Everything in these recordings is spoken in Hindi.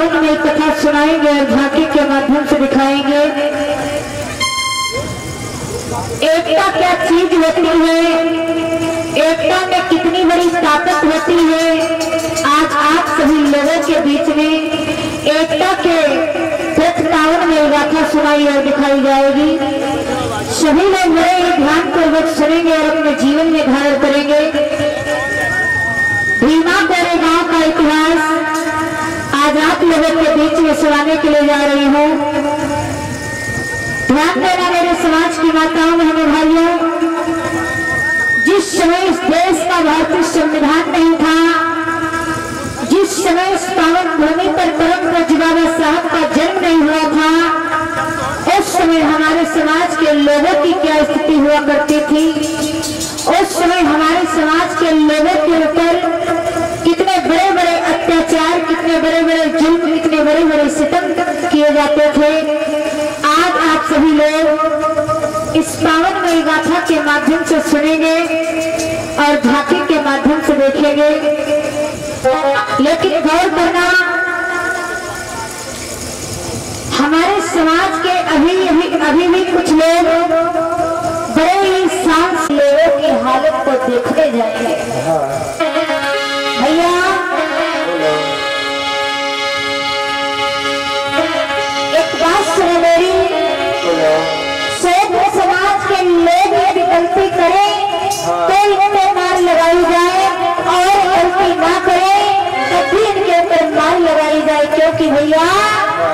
पावन में कथा सुनाएंगे और झांकी के माध्यम से दिखाएंगे एकता क्या चीज होती है, एकता में कितनी बड़ी ताकत होती है। आज आप सभी लोगों के बीच में एकता के पावन में गाथा सुनाई और दिखाई जाएगी। सभी लोग बड़े ध्यान पूर्वक सुनेंगे और अपने जीवन में धारण करेंगे। भीमा कोरे गांव का इतिहास आज आप लोगों के बीच में सुनाने के लिए जा रही हूँ। ध्यान देना मेरे समाज की माताओं बहनों भाइयों, जिस समय इस देश का भारतीय संविधान नहीं था, जिस समय इस पावन भूमि पर परम पूज्य बाबा साहब का जन्म नहीं हुआ था, उस समय हमारे समाज के लोगों की क्या स्थिति हुआ करती थी। उस समय हमारे समाज के लोगों के ऊपर कितने बड़े बड़े अत्याचार, कितने बड़े बड़े जुल्म, कितने बड़े बड़े सितम किए जाते थे। आज आप सभी लोग इस पावनमयी गाथा के माध्यम से सुनेंगे और झांकी के माध्यम से देखेंगे। लेकिन गौर करना, हमारे समाज के अभी भी कुछ लोग बड़े ही सांस लोगों की हालत को देखने जाएंगे। भैया एक बात सुनो मेरी, सभ्य समाज के लोग यदि गलती करें तो इनके मार लगाई जाए, और गलती ना करें तो भी इनके ऊपर मार लगाई जाए, क्योंकि भैया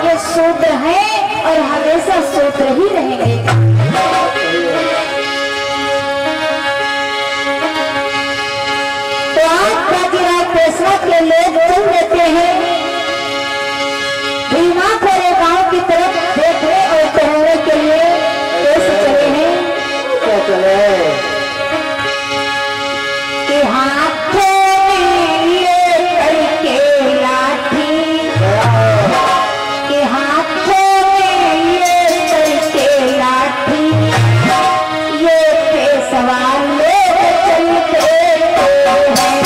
ये सूत्र है और हमेशा सूत्र ही रहेंगे। तो आज बाजीराव पेशवा के लोग चल देते हैं भीमा कोरे गांव की तरफ देखने और टहलने के लिए। कैसे चले हैं, क्या चले कि हाथों में ये करके लाठी, कि हाथों में ये करके लाठी, ये पेशवा लोग चलते हैं।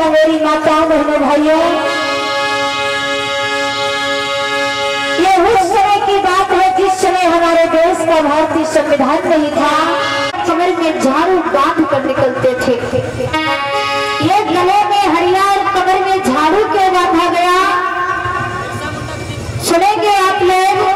ना मेरी माताओं बहनों भाइयों, ये उस समय की बात है जिस समय हमारे देश का भारतीय संविधान नहीं था। कमर में झाड़ू बांध कर निकलते थे। ये गले में हरिया और कमर में झाड़ू क्यों बांधा गया, सुनेंगे आप लोग।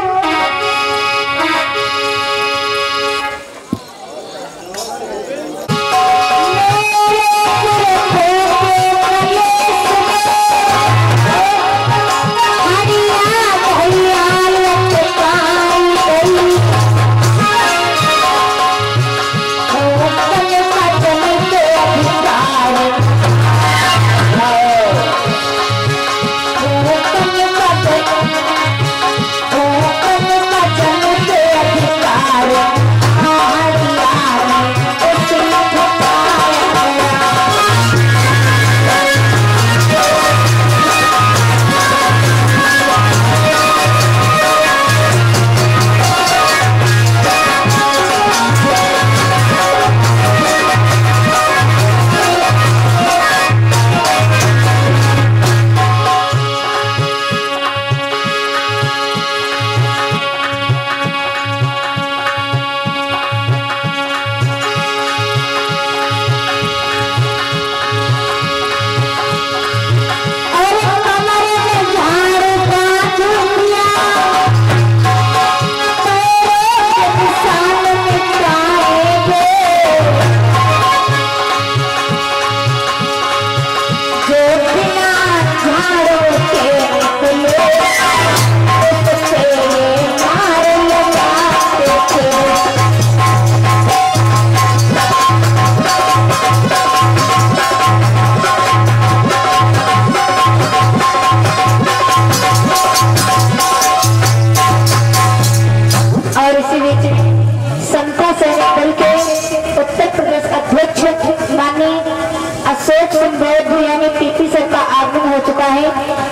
पीपी सर का आगमन हो चुका है।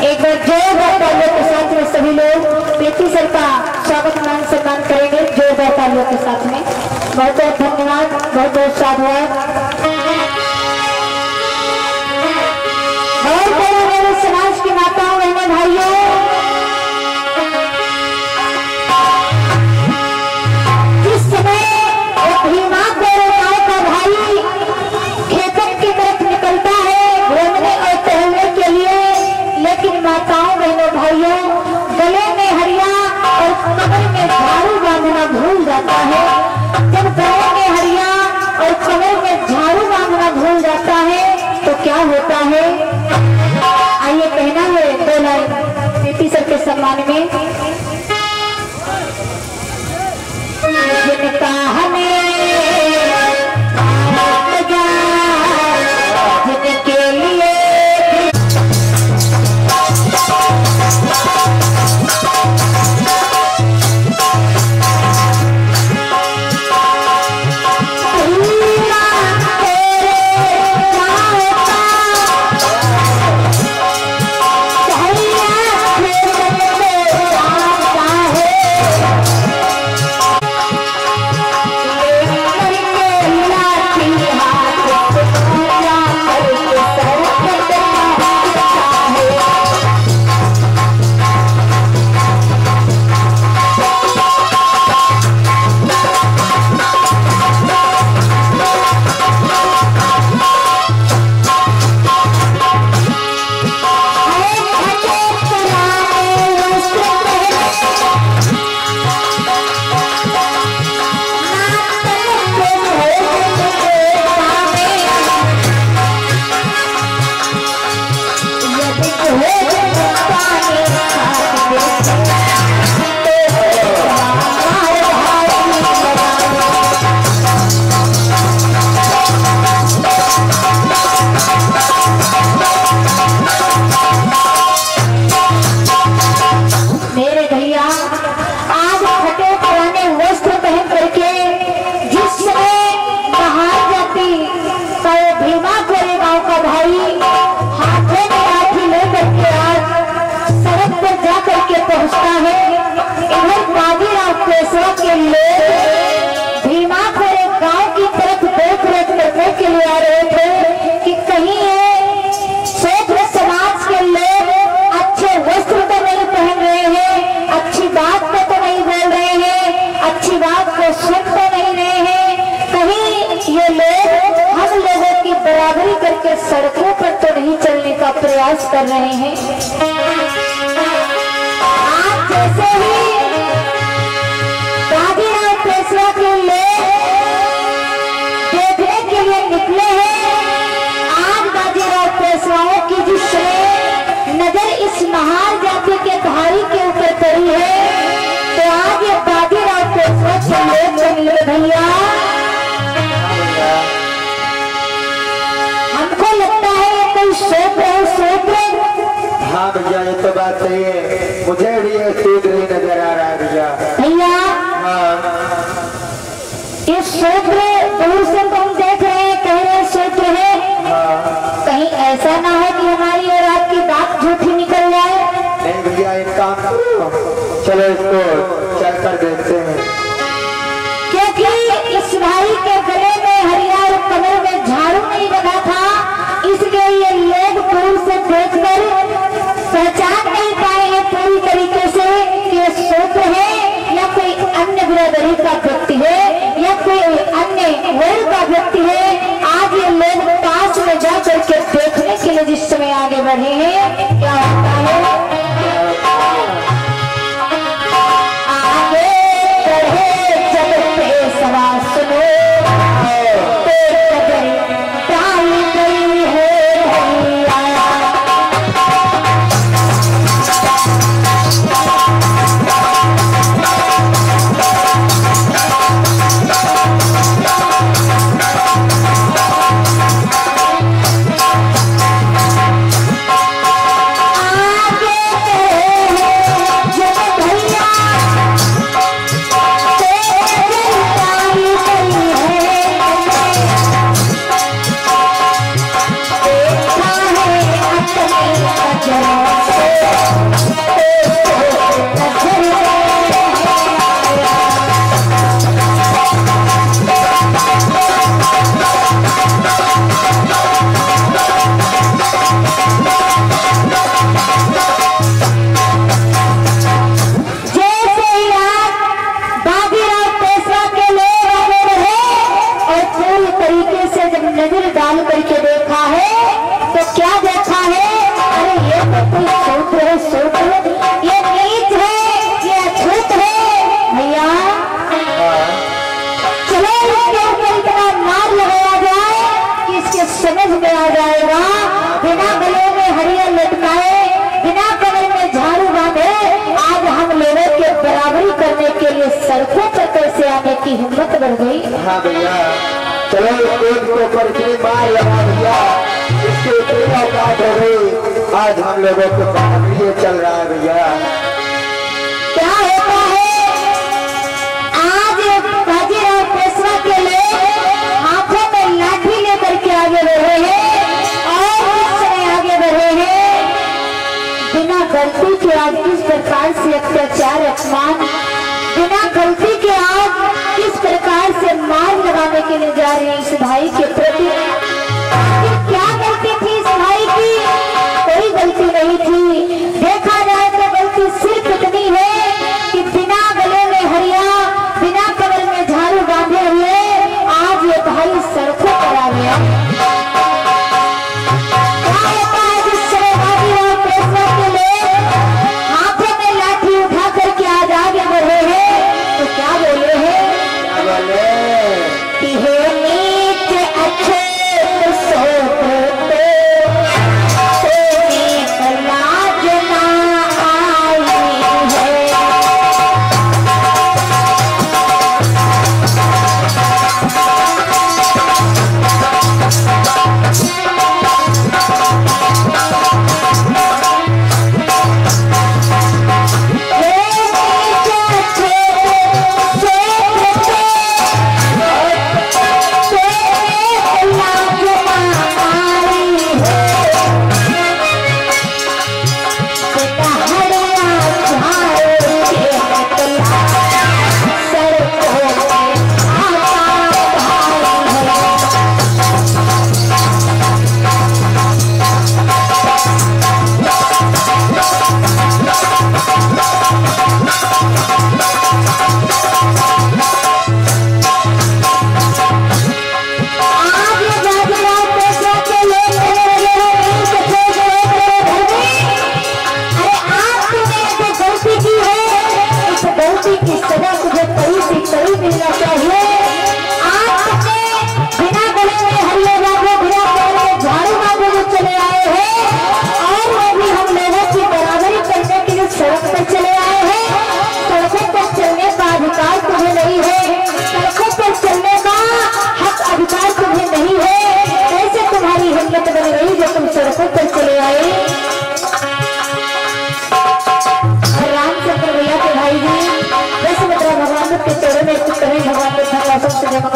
एक बार जोरदार तालियों के साथ में सभी लोग पीपी सर का स्वागत मान सम्मान करेंगे जोरदार तालियों के साथ में। बहुत बहुत धन्यवाद, बहुत बहुत साधुवाद। बहुत बहुत मेरे समाज की माताओं बहनों भाइयों, जिस समय भीमा गोरेगांव का भाई खेतन की तरफ निकलता है घूमने और टहलने के लिए, लेकिन माताओं बहनों भाइयों गले में हरिया और कमर में झाड़ू बांधना भूल जाता है। जब गले में हरिया और कमर में झाड़ू बांधना भूल जाता है तो क्या होता है, आइए कहना है दो लाइन पीपी सर के सम्मान में। जिनका हमें जिनके लिए पहुंचता है। इधर बाजीराव पेशवा के लोग भीमा गोरेगांव की तरफ देख रेख करने के लिए आ रहे थे कि कहीं ये को सुन तो नहीं रहे हैं, कहीं ये लोग हम लोगों की बराबरी करके सड़कों पर तो नहीं चलने का प्रयास कर रहे हैं। आज जैसे ही बाजीराव पेशवा के लोग देखने के लिए निकले हैं, आज बाजीराव पेशवाओं की जिस नजर इस महान जाति के धारी के ऊपर पड़ी है, तो आज ये बाजीराव पेशवा के लोग चलिए भैया, हमको लगता है ये कोई सोच रहे सोच रहे। हाँ भैया ये तो बात सही है, मुझे भी ये सूत्र ही नजर आ रहा है भैया। भैया हाँ ये सूत्र दूर से तो हम देख रहे हैं, कह रहे सूत्र है, कहीं ऐसा ना है कि हमारी और आपकी बात झूठी निकल जाए। नहीं भैया एक काम करो, चलो इसको चल कर देखते हैं। क्योंकि इस भाई के गले में हरियार कमर में झाड़ू नहीं बना था, इसलिए ये लोग दूर से देखकर पहचान नहीं पाए हैं पूरी तरीके से कि ये सूत्र है या कोई अन्य बिरादरी का व्यक्ति है या कोई अन्य वर्ग का व्यक्ति है। आज ये लोग पास में जा करके देखने के लिए जिस समय आगे बढ़े हैं, क्या होता है आगे बढ़े जब पेशवा सुनो समझ में आ जाएगा। बिना गले में हरियर लटकाए, बिना कमर में झाड़ू बांधे आज हम लोगों के बराबरी करने के लिए सड़कों पर कैसे आने की हिम्मत बढ़ गई। हाँ भैया चलो इसको पर मार लगा भैया, इसके ऊपर औकात हो गई। आज हम लोगों को बराबरी चल रहा है भैया। क्या होता है आज बाजीराव पेशवा के लोग हाथों में लाठी लेकर के आगे बढ़े हैं और इस समय आगे बढ़े हैं बिना गलती के। आज किस प्रकार से अत्याचार अपमान, बिना गलती के आज किस प्रकार से मार लगाने के लिए जा रहे हैं इस भाई के प्रति। क्या गलती थी इस भाई की? कोई गलती नहीं थी। देखा जाए तो गलती सिर्फ इतनी है कि बिना गले में हरिया, बिना कमर में झाड़ू बांधे हुए आज ये भाई सड़कों पर आ गया। क्या होता है जिस समय बाजीराव पेशवा के लोग हाथों में लाठी उठा करके आज आगे बढ़े हैं तो क्या बोले हैं कि हे नीच अच्छे तो सो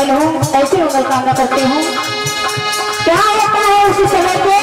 मंगल हो, ऐसे मंगल कामना करते हूँ। क्या होता है उसी समय पे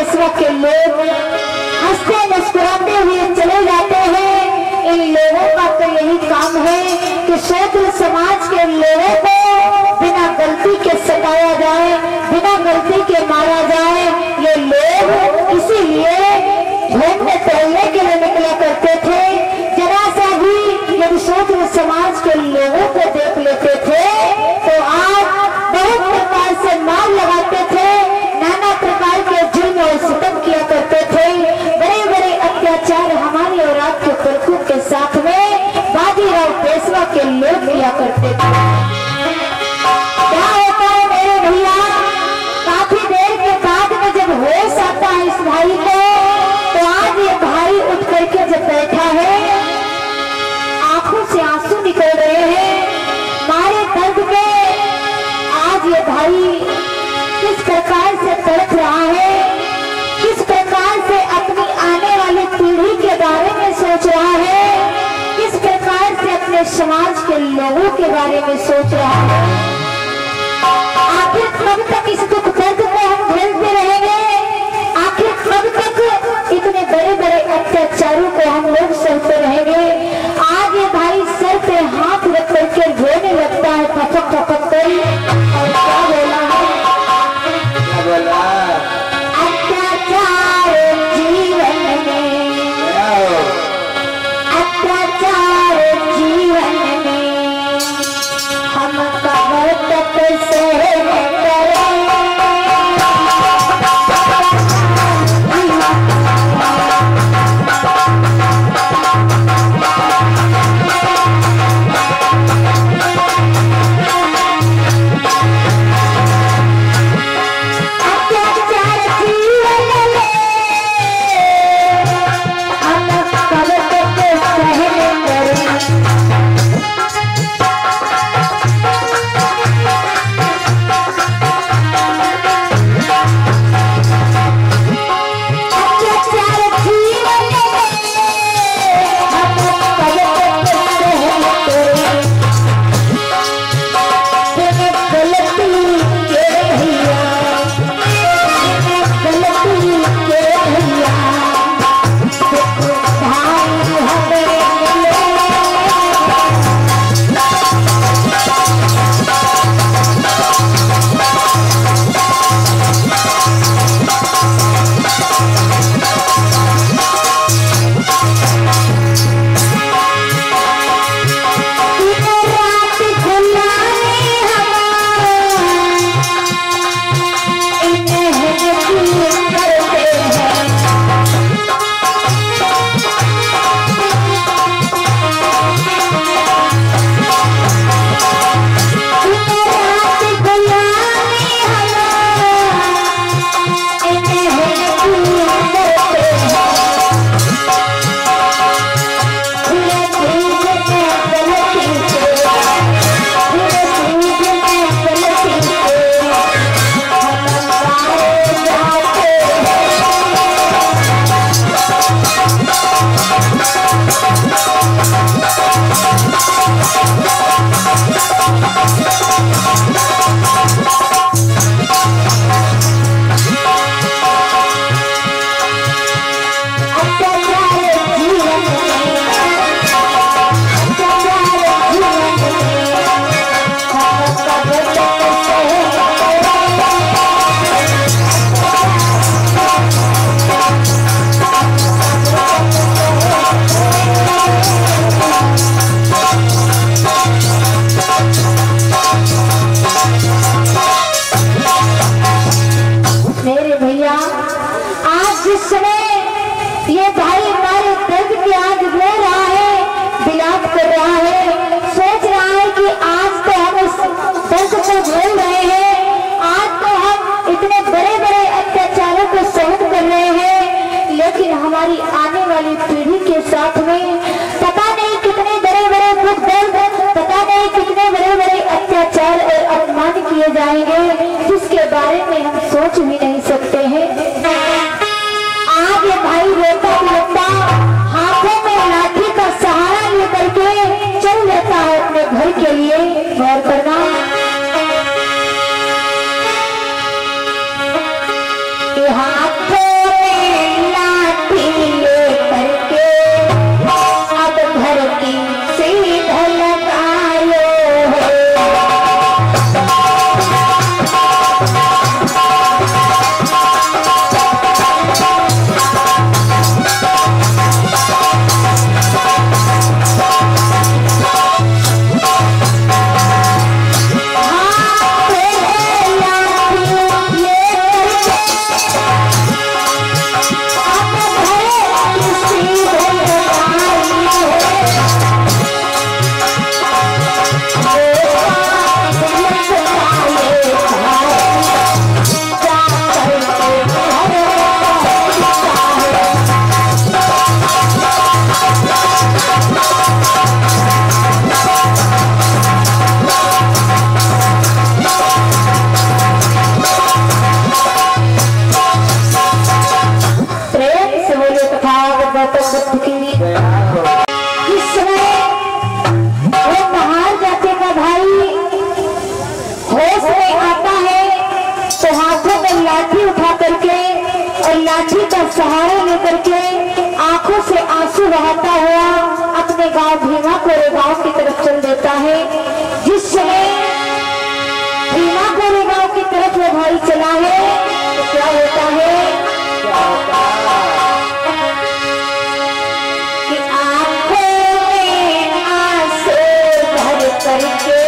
पेशवा के लोग हंसते मुस्कुराते हुए चले जाते हैं। इन लोगों का तो यही काम है कि शूद्र समाज के लोगों को बिना गलती के सताया जाए, बिना गलती के मारा जाए। ये लोग इसीलिए घूमने टहलने के लिए निकला करते थे। जरा सा भी यदि शूद्र समाज के लोगों को देख लेते थे तो आज बहुत प्रकार से मार लगाते थे, नाना प्रकार के जुल्म और सितम किया करते थे। बड़े बड़े अत्याचार हमारी और आपके पुरखों के साथ में बाजीराव पेशवा के लोग किया करते थे। क्या होता है मेरे भैया, काफी देर के बाद में जब होश आता है इस भाई को, तो आज ये भाई उठ करके जब बैठा है, आंखों से आंसू निकल रहे हैं मारे दर्द में। आज ये भाई किस प्रकार से तड़प रहा है, किस प्रकार से अपनी आने वाली पीढ़ी के बारे में सोच रहा है, किस प्रकार से अपने समाज के लोगों के बारे में सोच रहा है। आखिर कब तक इस दुख दर्द को हम झेलते रहेंगे? आखिर कब तक इतने बड़े बड़े अत्याचारों को हम लोग सहते रहेंगे? आज ये भाई सर पे हाथ रख करके रोने लगता है टपक टपक कर। और क्या बोला है? अत्याचार जीवन में, अत्याचार जीवन में हम कब तक सहन करें? हमारी आने वाली पीढ़ी के साथ में पता नहीं कितने बड़े बड़े दुख दर्द, पता नहीं कितने बड़े बड़े अत्याचार और अपमान किए जाएंगे, जिसके बारे में हम सोच भी नहीं सकते हैं। आज ये भाई रोता रोता हाथों में लाठी का सहारा लेकर के चल लेता है अपने घर के लिए। गौर करना, हाथों गोविंद की। इस समय वो महार जाति का भाई होश में आता है तो हाथों में लाठी उठा करके और लाठी का सहारा लेकर के आंखों से आंसू बहाता हुआ अपने गांव भीमा कोरे गांव की तरफ चल देता है। जिस समय भीमा कोरे गांव की तरफ वो भाई चला है तो क्या होता है कि आंखों में आंसू भर करके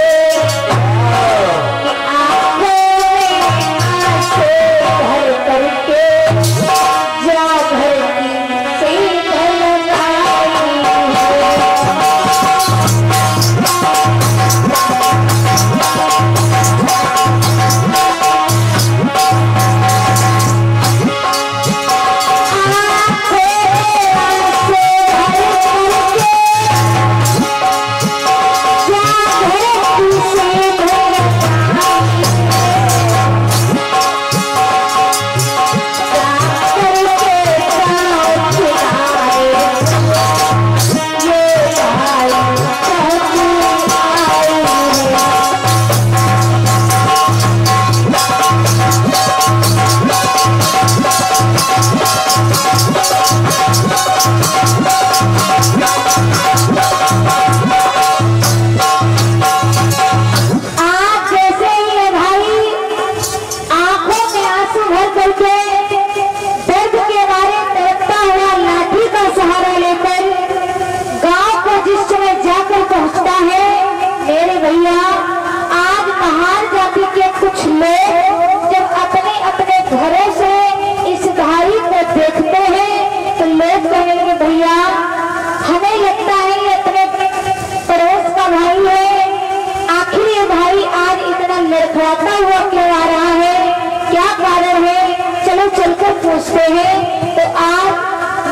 पूछते हैं तो आज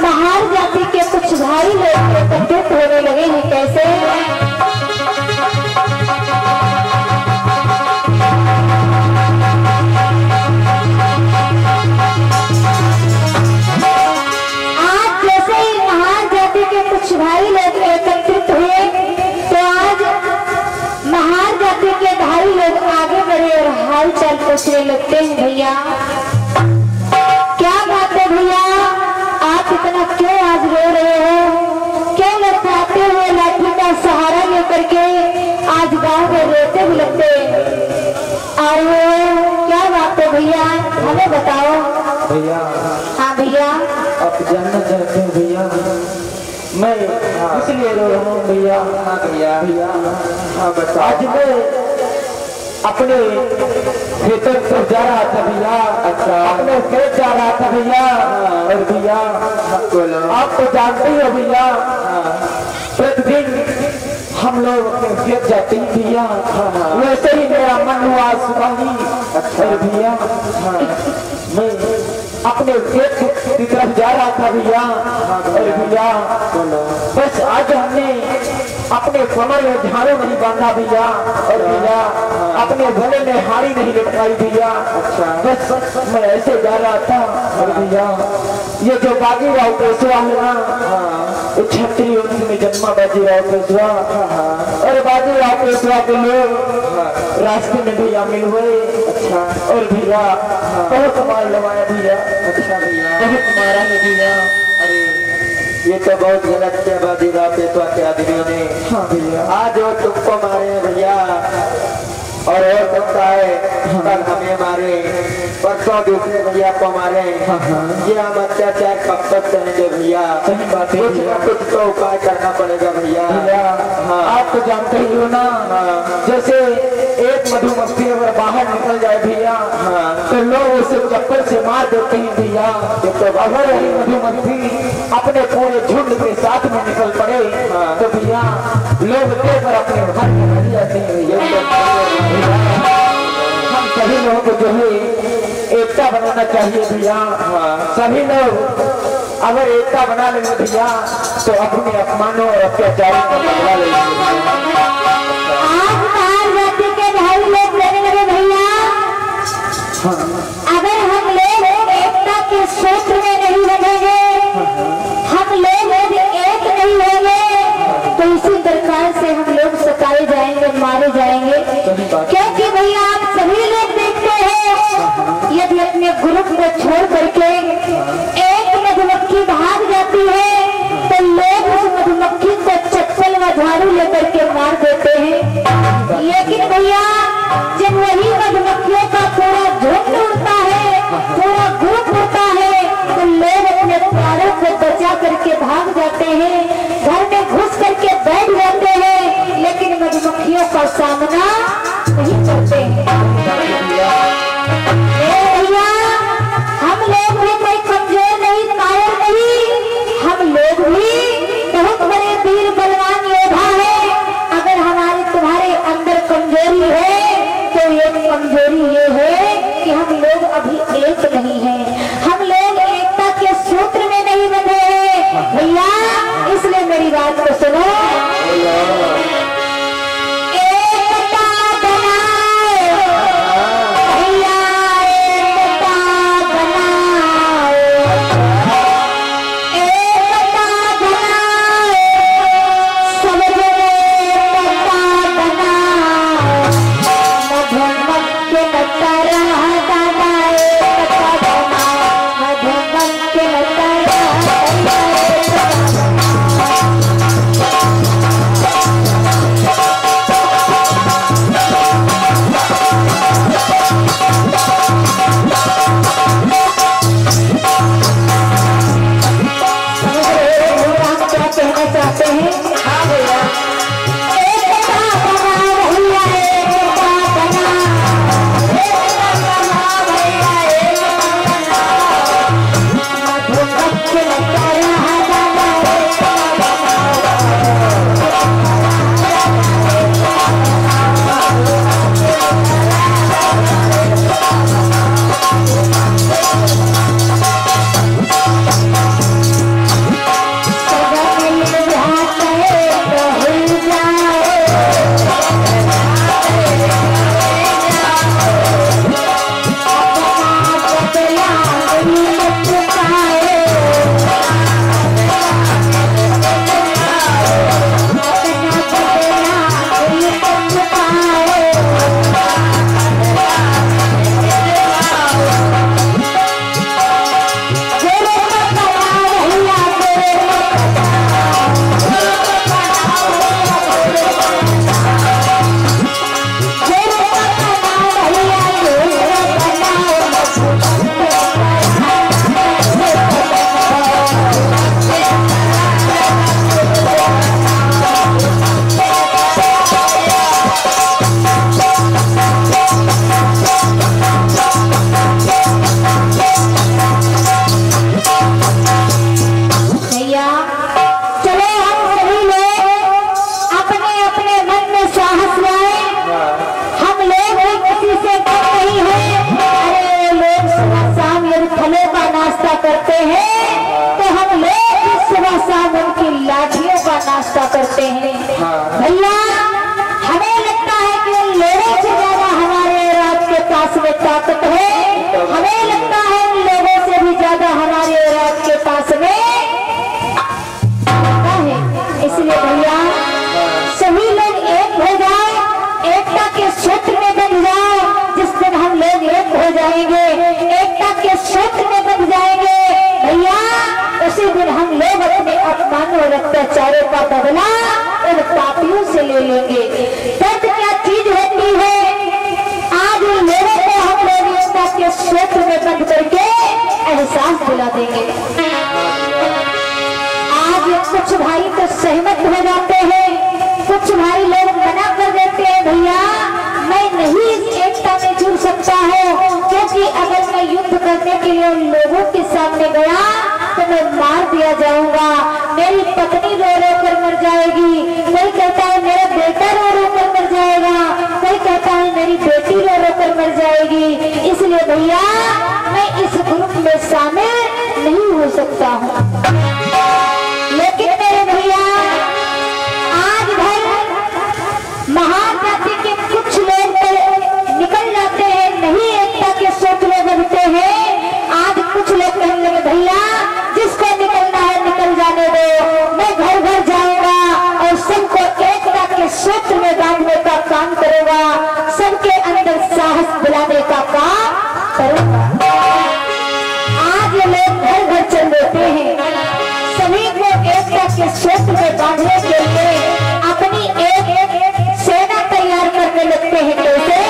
महार जाति के कुछ भाई लोग एकत्रित होने लगे हैं। कैसे? आज जैसे ही महार जाति के कुछ भाई लोग एकत्रित हुए तो आज महार जाति के भाई लोग आगे बढ़े और हाल चाल पूछने लगते हैं। भैया क्या बात है भैया, आप इतना क्यों आज रो रहे हो? क्यों लड़खड़ाते हुए लाठी का सहारा लेकर के आज गांव में रोते भी लगते? और क्या बात है भैया, हमें बताओ। भैया हाँ भैया, आप जानना चाहते हैं भैया, मैं इसलिए रो रहा हूँ भैया। हाँ भैया भैया हाँ बताओ। आज मैं अपने खेतों से जा रहा था भैया। अच्छा, अपने खेत जा रहा था भैया। और भैया आप तो जानते ही हो भैया, प्रतिदिन हम लोग अपने खेत जाते हैं भैया। वैसे ही मेरा मन हुआ सुबह ही। अच्छा भैया, मैं अपने खेत की तरफ जा रहा था भैया। और भैया बस आज हमने अपने कमर में झाड़ू नहीं बांधा भैया। और भैया अपने गले में हाड़ी नहीं लटकाई भैया। अच्छा, बस मैं ऐसे जा रहा था। और भैया ये जो बाजीराव पेशवा है ना, क्षत्रिय में जन्मा बाजीराव पेशवा। और बाजीराव पेशवा के लोग रास्ते में भैया मिल हुए। अच्छा, और भैया बहुत मार लगाया भैया। अच्छा भैया, बहुत मारा है भैया। अरे ये तो बहुत गलत किया बाजीराव पेशवा के आदमियों ने। हाँ भैया, आज वो तुमको मारे हैं भैया, और हो सकता है कल हमें मारे, परसों दूसरे भैया को मारे। ये हम अत्याचार कब तक करेंगे भैया? सही बात है, कुछ न कुछ तो उपाय करना पड़ेगा भैया। आप तो जानते ही हो ना, जैसे एक मधुमक्खी अगर बाहर निकल जाए भैया तो लोग उसे चप्पल से मार देते हैं भैया। तो अगर यही मधुमक्खी अपने पूरे झुंड के साथ में निकल पड़े तो भैया लोग देकर अपने घर में रह जाते हैं। हम सभी लोगों को जो है एकता बनाना चाहिए भैया। सभी लोग अगर एकता बना लेंगे भैया तो अपने अपमानों और अत्याचारों का बदला लेंगे। भाई लोग लेने लगे भैया। अगर हम लोग एकता के सूत्र में नहीं रहेंगे, हम लोग पराकाष्ठा करते हैं। हाँ। भैया हमें लगता है कि उन लोगों से ज्यादा हमारे और आपके पास में ताकत है, हमें लगता है उन लोगों से भी ज्यादा हमारे और आपके पास में है। इसलिए भैया सभी लोग एक हो जाओ, एकता के सूत्र में बंध जाओ। जिस दिन हम लोग एक हो जाएंगे, एकता के सूत्र में बंध जाएंगे भैया, उसी दिन हम लोग अपने अपमान और अत्याचारों का बदला उन पापियों से ले लेंगे। दर्द क्या चीज होती है, आज उन लोगों को हम लोग एकता के सूत्र में बंद करके एहसास दिला देंगे। आज कुछ भाई तो सहमत हो जाते हैं, कुछ भाई लोग मना कर देते हैं भैया मैं नहीं इस एकता में जुड़ सकता हूँ, क्योंकि अगर मैं युद्ध करने के लिए उन लोगों के सामने गया तो मैं मार दिया जाऊंगा, मेरी पत्नी रो रो कर मर जाएगी, कोई कहता है मेरा बेटा रो रो कर मर जाएगा, कोई कहता है मेरी बेटी रो रो कर मर जाएगी। इसलिए भैया मैं इस ग्रुप में शामिल नहीं हो सकता हूँ। लेकिन मेरे भैया आज भाई महान जाति के कुछ लोग निकल जाते हैं, नहीं एकता के सूत्र में बनते हैं। आज कुछ लोग कहने लगे भैया जिसको निकलना है निकल जाने दो, मैं घर घर जाऊंगा और सबको एकता के सूत्र में बांधने का काम करूंगा, सबके अंदर साहस दिलाने का काम करूंगा। आज ये लोग घर घर चल देते हैं, सभी को एकता के सूत्र में बांधने के लिए अपनी एक सेना तैयार करने लगते हैं। कैसे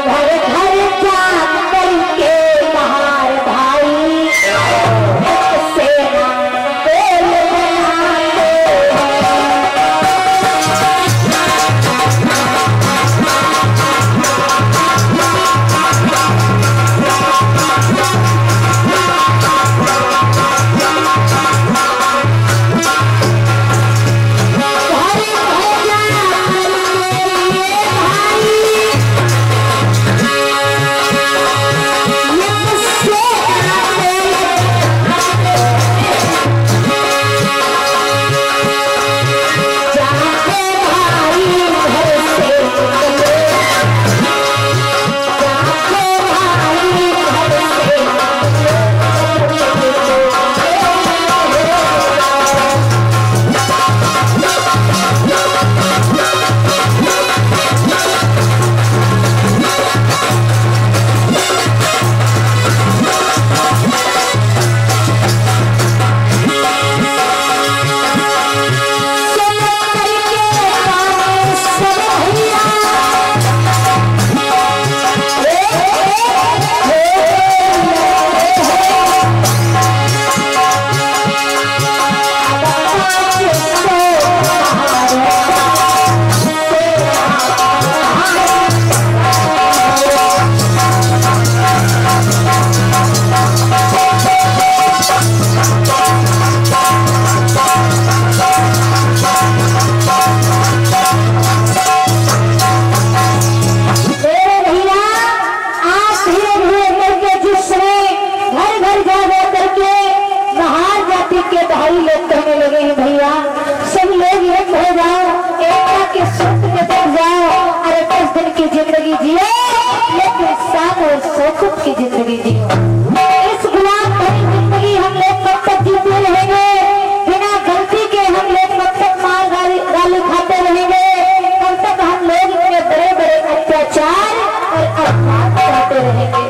घर घर जान करके बाहर भाई सेना बोल बनाते की जिंदगी जियो। इस गुलाम भरी जिंदगी हम लोग कब तक जीते रहेंगे? बिना गलती के हम लोग कब तक मार गाली खाते रहेंगे? कब तक हम लोग इतने बड़े बड़े अत्याचार और अपमान करते रहेंगे?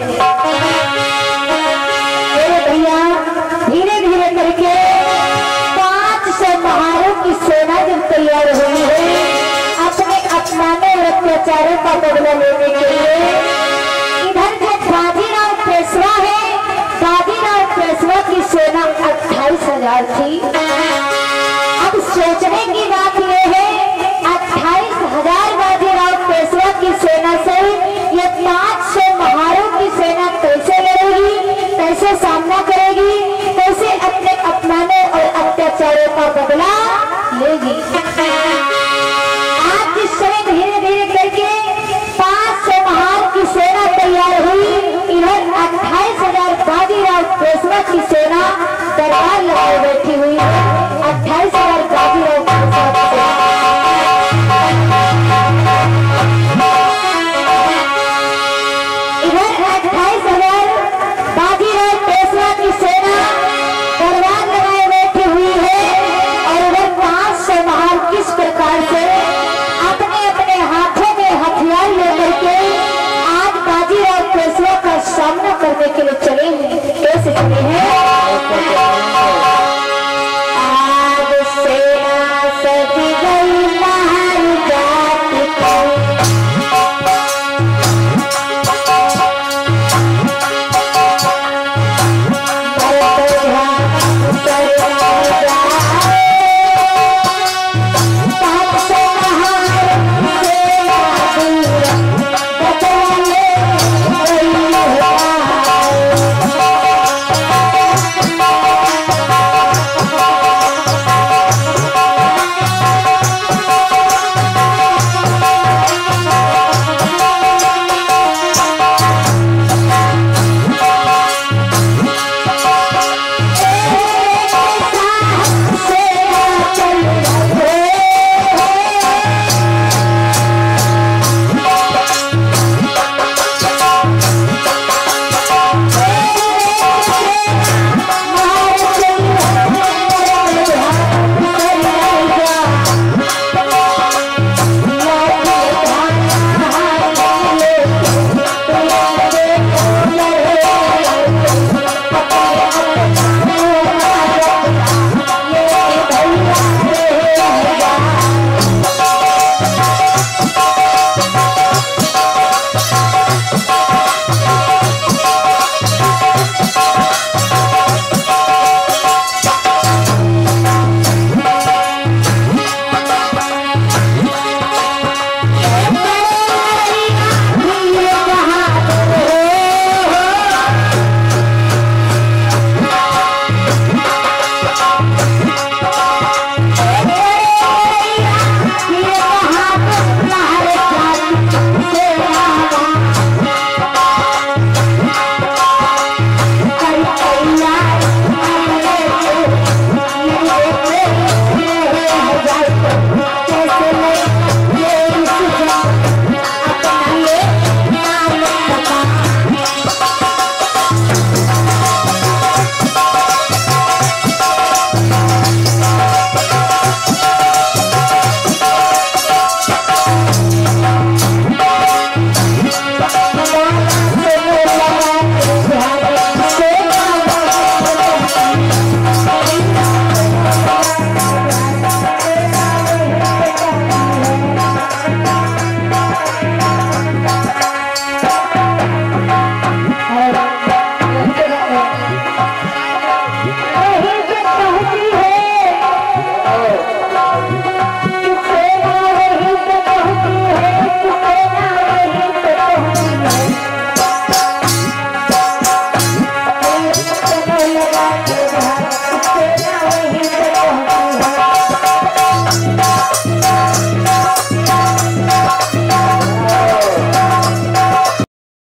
भैया धीरे धीरे करके 500 महारों की सेना जब तैयार हुई है अपने अपमानों और अत्याचारों का बदला लेने के लिए, इधर जो बाजीराव पेशवा है, बाजीराव पेशवा की सेना 28,000 थी। अब सोचने की बात यह है 28,000 बाजीराव पेशवा की सेना से ये 500 महारों की सेना कैसे लड़ेगी, कैसे सामना करेगी, कैसे अपने अपमानों और अत्याचारों का बदला लेगी? आज जिस समय धीरे धीरे करके 500 महार की सेना तैयार हुई, इधर 28 28,000 बाजीराव पेशवा की सेना दरबार लगाए बैठी हुई है। 28,000 बाजीराव पेशवा की सेना